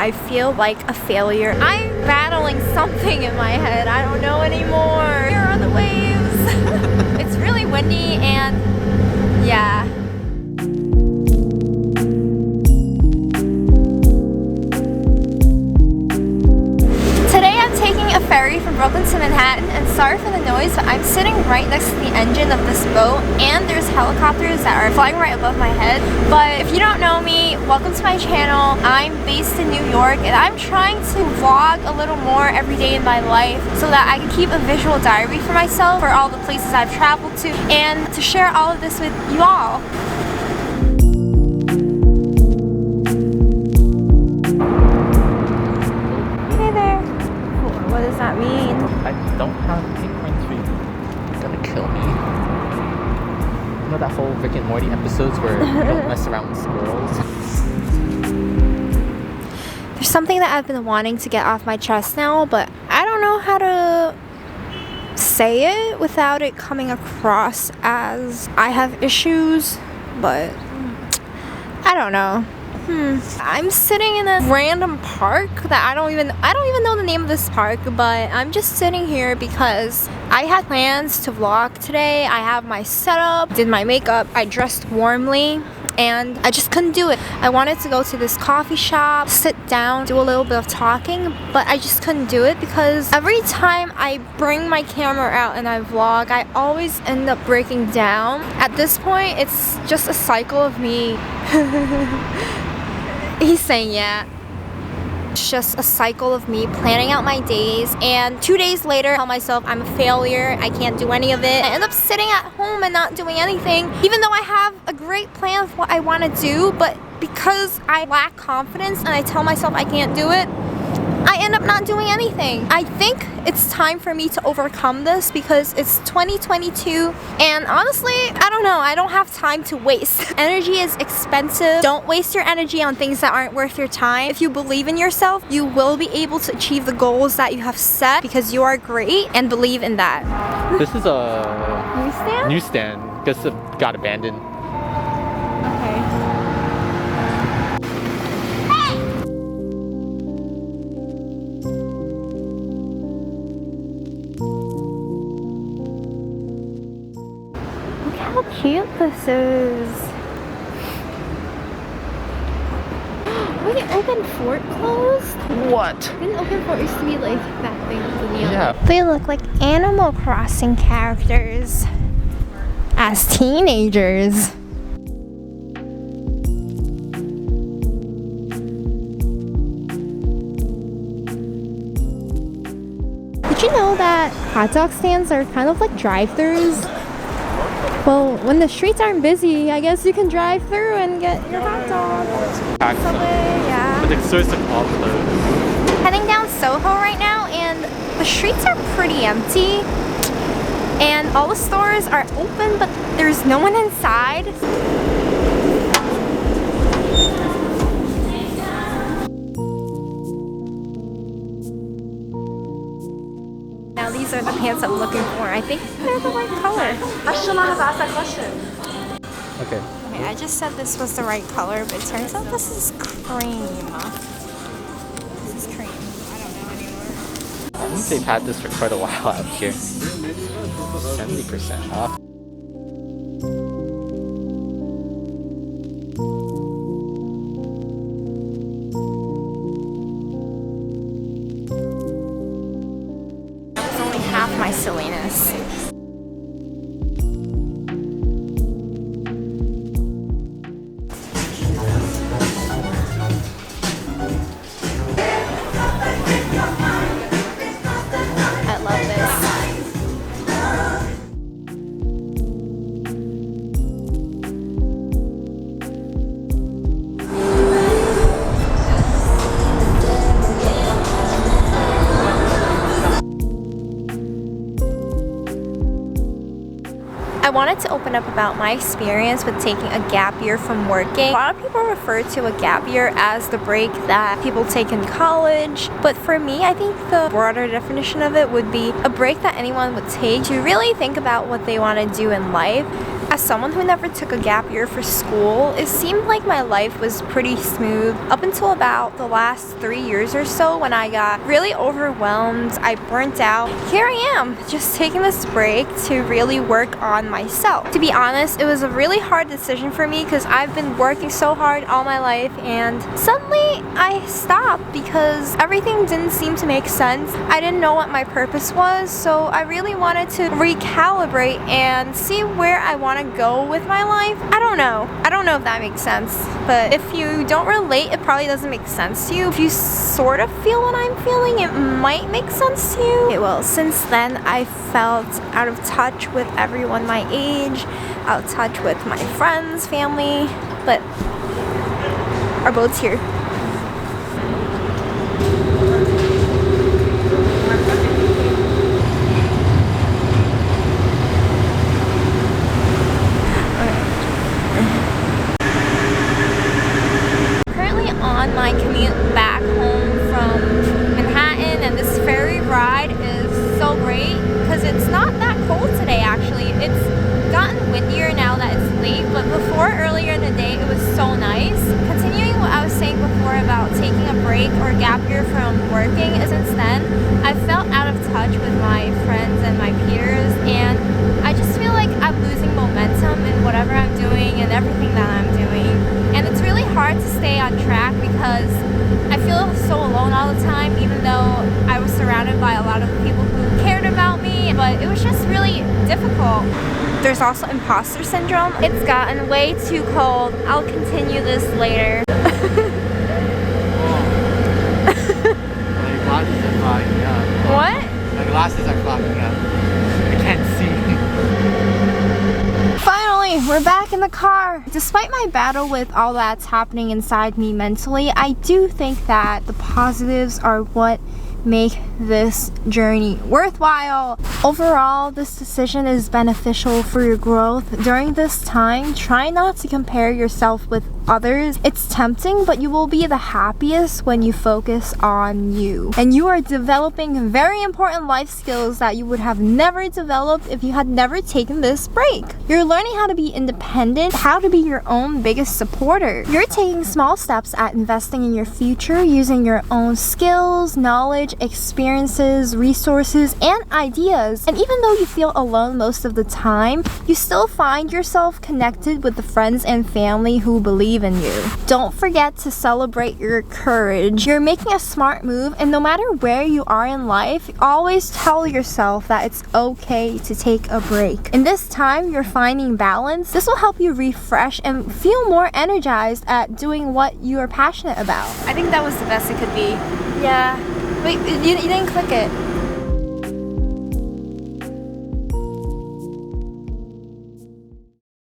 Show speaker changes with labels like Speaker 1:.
Speaker 1: I feel like a failure. I'm battling something in my head. I don't know anymore. Here are the waves. It's really windy and yeah. A ferry from Brooklyn to Manhattan, and sorry for the noise, but I'm sitting right next to the engine of this boat and there's helicopters that are flying right above my head. But if you don't know me, welcome to my channel. I'm based in New York and I'm trying to vlog a little more every day in my life so that I can keep a visual diary for myself for all the places I've traveled to and to share all of this with you all. What does that mean?
Speaker 2: I don't have acorns for you. It's gonna kill me. You know that whole Rick and Morty episodes where you don't mess around with squirrels?
Speaker 1: There's something that I've been wanting to get off my chest now, but I don't know how to say it without it coming across as I have issues, but I don't know. I'm sitting in a random park that I don't even know the name of this park, but I'm just sitting here because I had plans to vlog today. I have my setup, did my makeup, I dressed warmly, and I just couldn't do it. I wanted to go to this coffee shop, sit down, do a little bit of talking, but I just couldn't do it because every time I bring my camera out and I vlog, I always end up breaking down. At this point, it's just a cycle of me. He's saying yeah. It's just a cycle of me planning out my days, and 2 days later I tell myself I'm a failure, I can't do any of it. I end up sitting at home and not doing anything, even though I have a great plan of what I want to do, but because I lack confidence and I tell myself I can't do it, I end up not doing anything. I think it's time for me to overcome this because it's 2022 and honestly, I don't know, I don't have time to waste. Energy is expensive. Don't waste your energy on things that aren't worth your time. If you believe in yourself, you will be able to achieve the goals that you have set because you are great and believe in that.
Speaker 2: This is a newsstand because it got abandoned.
Speaker 1: How cute this is. Wait, Open Fort closed?
Speaker 2: What?
Speaker 1: Didn't Open Fort used to be like that thing with the neon?
Speaker 2: Yeah.
Speaker 1: They look like Animal Crossing characters as teenagers. Did you know that hot dog stands are kind of like drive-thrus? Well, when the streets aren't busy, I guess you can drive through and get your hot dog.
Speaker 2: PacSun.
Speaker 1: Yeah.
Speaker 2: But it's sort of all closed.
Speaker 1: Heading down SOHO right now, and the streets are pretty empty. And all the stores are open, but there's no one inside. Now these are the pants I'm looking for. I think they're the right color.
Speaker 3: I should not have asked that question.
Speaker 2: Okay.
Speaker 1: Okay, I just said this was the right color, but it turns out this is cream. This is cream. I don't know anymore.
Speaker 2: I think they've had this for quite a while out here. 70% off.
Speaker 1: It's only half my silliness. I love this. I wanted to open up about my experience with taking a gap year from working. A lot of people refer to a gap year as the break that people take in college, but for me, I think the broader definition of it would be a break that anyone would take to really think about what they want to do in life. As someone who never took a gap year for school, it seemed like my life was pretty smooth up until about the last 3 years or so when I got really overwhelmed, I burnt out. Here I am, just taking this break to really work on myself. To be honest, it was a really hard decision for me because I've been working so hard all my life, and suddenly I stopped because everything didn't seem to make sense. I didn't know what my purpose was, so I really wanted to recalibrate and see where I want to go with my life. I don't know if that makes sense, but if you don't relate, it probably doesn't make sense to you. If you sort of feel what I'm feeling, it might make sense to you. Okay, well, since then I felt out of touch with everyone my age, out of touch with my friends, family, but our boat's here. On my commute back home from Manhattan, and this ferry ride is so great because it's not that cold today. Actually, it's gotten windier now that it's late, but before, earlier in the day, it was so nice. Continuing what I was saying before about taking a break or gap year from working, is instead I felt out of touch with my friends and my peers, and I just feel like I'm losing momentum in whatever I'm doing and everything that I'm doing. And it's really hard to stay on track because I feel so alone all the time, even though I was surrounded by a lot of people who cared about me, but it was just really difficult. There's also imposter syndrome. It's gotten way too cold. I'll continue this later.
Speaker 2: My glasses are fogging up.
Speaker 1: What?
Speaker 2: My glasses are fogging up. I can't see.
Speaker 1: Finally, we're back in the car. Despite my battle with all that's happening inside me mentally, I do think that the positives are what make this journey worthwhile. Overall, this decision is beneficial for your growth. During this time, try not to compare yourself with others. It's tempting, but you will be the happiest when you focus on you. And you are developing very important life skills that you would have never developed if you had never taken this break. You're learning how to be independent, how to be your own biggest supporter. You're taking small steps at investing in your future using your own skills, knowledge, experiences, resources, and ideas. And even though you feel alone most of the time, you still find yourself connected with the friends and family who believe in you. Don't forget to celebrate your courage. You're making a smart move, and no matter where you are in life, always tell yourself that it's okay to take a break. In this time, you're finding balance. This will help you refresh and feel more energized at doing what you are passionate about. I think that was the best it could be. Yeah. Wait, you didn't click it.